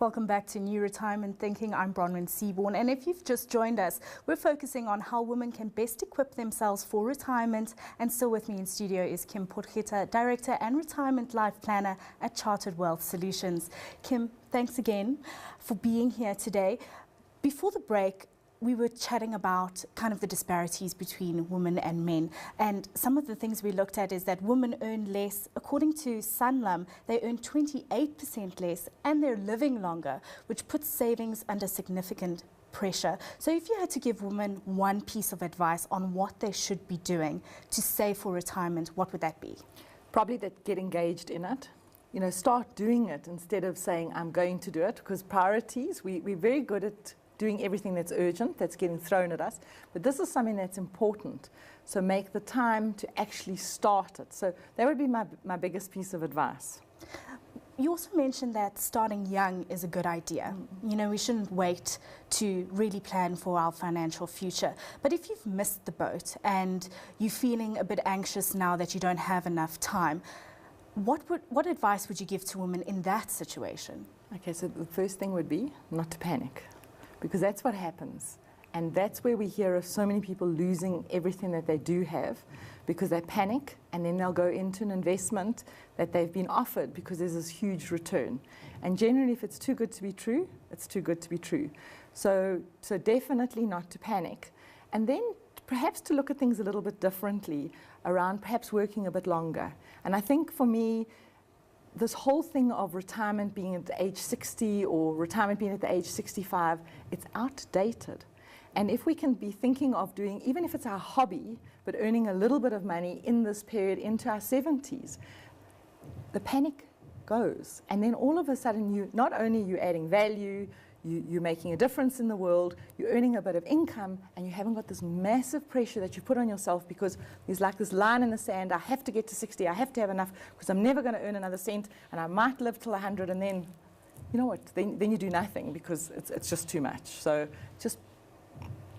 Welcome back to New Retirement Thinking. I'm Bronwyn Seaborne, and if you've just joined us, we're focusing on how women can best equip themselves for retirement. And still with me in studio is Kim Potgieter, Director and Retirement Life Planner at Chartered Wealth Solutions. Kim, thanks again for being here today. Before the break, we were chatting about kind of the disparities between women and men, and some of the things we looked at is that women earn less. According to Sanlam, they earn 28% less and they're living longer, which puts savings under significant pressure. So if you had to give women one piece of advice on what they should be doing to save for retirement, what would that be? Probably that get engaged in it. You know, start doing it instead of saying I'm going to do it, because priorities, we're very good at doing everything that's urgent, that's getting thrown at us. But this is something that's important. So make the time to actually start it. So that would be my biggest piece of advice. You also mentioned that starting young is a good idea. You know, we shouldn't wait to really plan for our financial future. But if you've missed the boat and you're feeling a bit anxious now that you don't have enough time, what advice would you give to women in that situation? Okay, so the first thing would be not to panic, because that's what happens. And that's where we hear of so many people losing everything that they do have because they panic, and then they'll go into an investment that they've been offered because there's this huge return. And generally, if it's too good to be true, it's too good to be true. So definitely not to panic. And then perhaps to look at things a little bit differently around perhaps working a bit longer. And I think for me, this whole thing of retirement being at the age 60 or retirement being at the age 65, it's outdated. And if we can be thinking of doing, even if it's our hobby, but earning a little bit of money in this period into our 70s, the panic goes. And then all of a sudden, not only you're adding value, you're making a difference in the world, you're earning a bit of income, and you haven't got this massive pressure that you put on yourself because there's like this line in the sand, I have to get to 60, I have to have enough because I'm never going to earn another cent, and I might live till 100, and then, you know what, then you do nothing because it's just too much. So just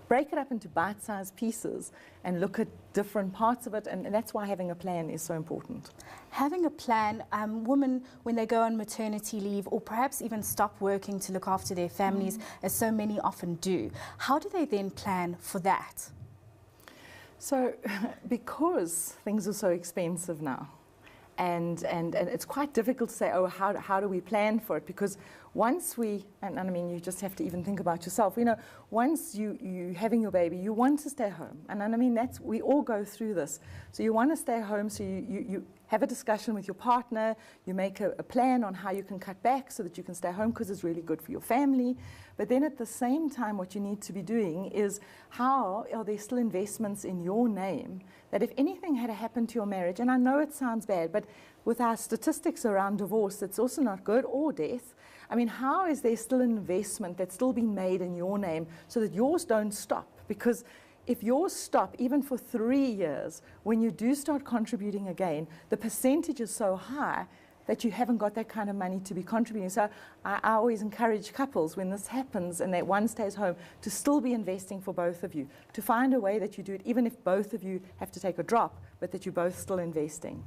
break it up into bite-sized pieces and look at different parts of it, and that's why having a plan is so important. Having a plan, women, when they go on maternity leave or perhaps even stop working to look after their families, as so many often do, how do they then plan for that? So, because things are so expensive now, and it's quite difficult to say, oh, how do we plan for it? Because once and I mean, you just have to even think about yourself. You know, once you having your baby, you want to stay home. And I mean, we all go through this. So you want to stay home, so you have a discussion with your partner, you make a plan on how you can cut back so that you can stay home because it's really good for your family. But then at the same time, what you need to be doing is, how are there still investments in your name that if anything had happened to your marriage, and I know it sounds bad, but with our statistics around divorce, it's also not good, or death. I mean, how is there still an investment that's still being made in your name so that yours don't stop? Because if yours stop, even for 3 years, when you do start contributing again, the percentage is so high that you haven't got that kind of money to be contributing. So I always encourage couples, when this happens and that one stays home, to still be investing for both of you, to find a way that you do it, even if both of you have to take a drop, but that you're both still investing.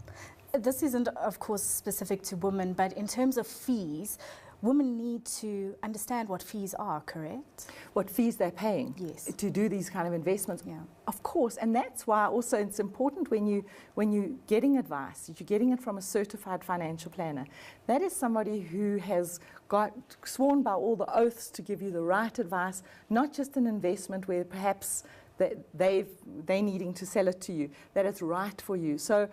This isn't, of course, specific to women, but in terms of fees, women need to understand what fees are, correct? What fees they're paying, yes, to do these kind of investments. Yeah. Of course, and that's why also it's important when you're getting advice, you're getting it from a certified financial planner. That is somebody who has got sworn by all the oaths to give you the right advice, not just an investment where perhaps they're needing to sell it to you, that it's right for you. So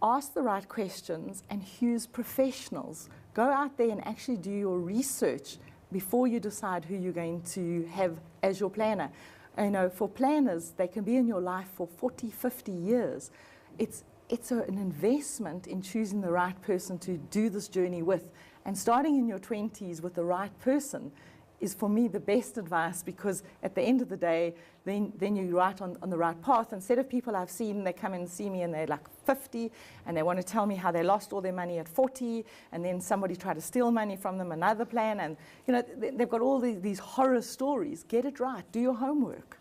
ask the right questions and use professionals. Go out there and actually do your research before you decide who you're going to have as your planner. You know, for planners, they can be in your life for 40, 50 years. It's an investment in choosing the right person to do this journey with. And starting in your 20s with the right person is, for me, the best advice, because at the end of the day, then you're right on the right path. Instead of people I've seen, they come and see me and they're like 50 and they want to tell me how they lost all their money at 40, and then somebody tried to steal money from them, another plan, and you know, they've got all these horror stories. Get it right. Do your homework.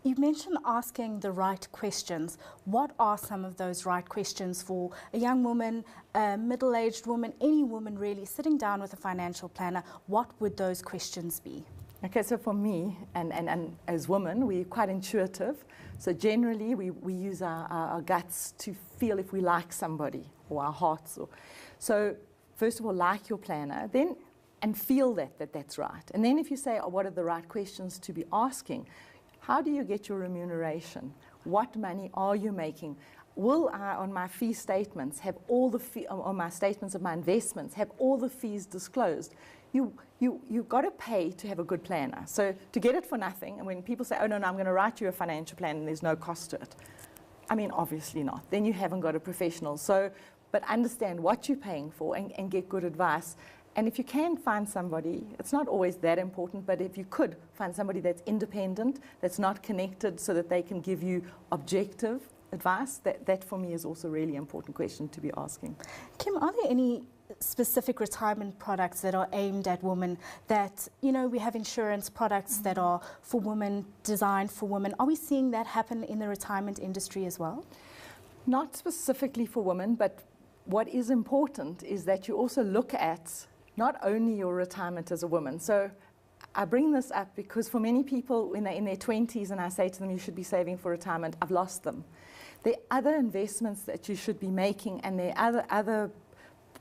You mentioned asking the right questions. What are some of those right questions for a young woman, a middle-aged woman, any woman really, sitting down with a financial planner? What would those questions be? Okay, so for me, and as women, we're quite intuitive. So generally, we use our guts to feel if we like somebody, or our hearts. So first of all, like your planner, then and feel that's right. And then if you say, oh, what are the right questions to be asking? How do you get your remuneration? What money are you making? Will I, on my fee statements, have all the on my statements of my investments, have all the fees disclosed? You've got to pay to have a good planner. So to get it for nothing, and when people say, oh, no, I'm going to write you a financial plan and there's no cost to it. I mean, obviously not. Then you haven't got a professional. So, but understand what you're paying for and get good advice. And if you can find somebody, it's not always that important, but if you could find somebody that's independent, that's not connected, so that they can give you objective advice, that for me is also a really important question to be asking. Kim, are there any specific retirement products that are aimed at women that, you know, we have insurance products that are for women, designed for women? Are we seeing that happen in the retirement industry as well? Not specifically for women, but what is important is that you also look at not only your retirement as a woman. So I bring this up because for many people when they're in their 20s and I say to them you should be saving for retirement, I've lost them. There are other investments that you should be making, and there are other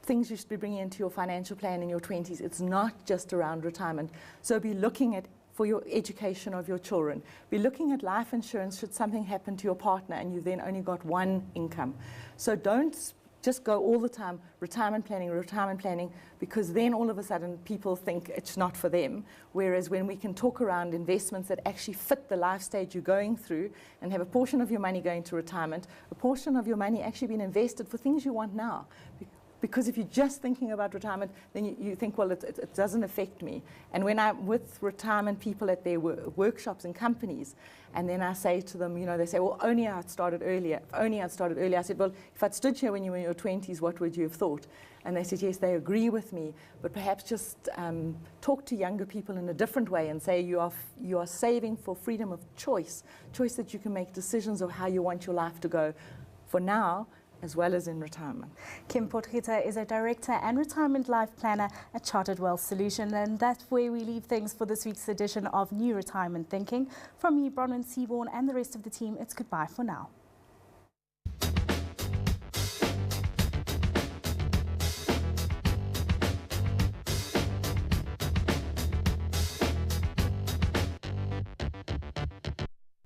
things you should be bringing into your financial plan in your 20s. It's not just around retirement. So be looking at for your education of your children. Be looking at life insurance should something happen to your partner and you've then only got one income. So don't just go all the time retirement planning, because then all of a sudden people think it's not for them. Whereas when we can talk around investments that actually fit the life stage you're going through and have a portion of your money going to retirement, a portion of your money actually being invested for things you want now. Because if you're just thinking about retirement, then you think, well, it doesn't affect me. And when I'm with retirement people at their workshops and companies, and then I say to them, you know, they say, well, only I'd started earlier. If only I'd started earlier. I said, well, if I'd stood here when you were in your 20s, what would you have thought? And they said, yes, they agree with me, but perhaps just talk to younger people in a different way and say you are saving for freedom of choice that you can make decisions of how you want your life to go for now, as well as in retirement. Kim Potgieter is a director and retirement life planner at Chartered Wealth Solutions, and that's where we leave things for this week's edition of New Retirement Thinking. From me, Bronwyn, Seaborne, and the rest of the team, it's goodbye for now.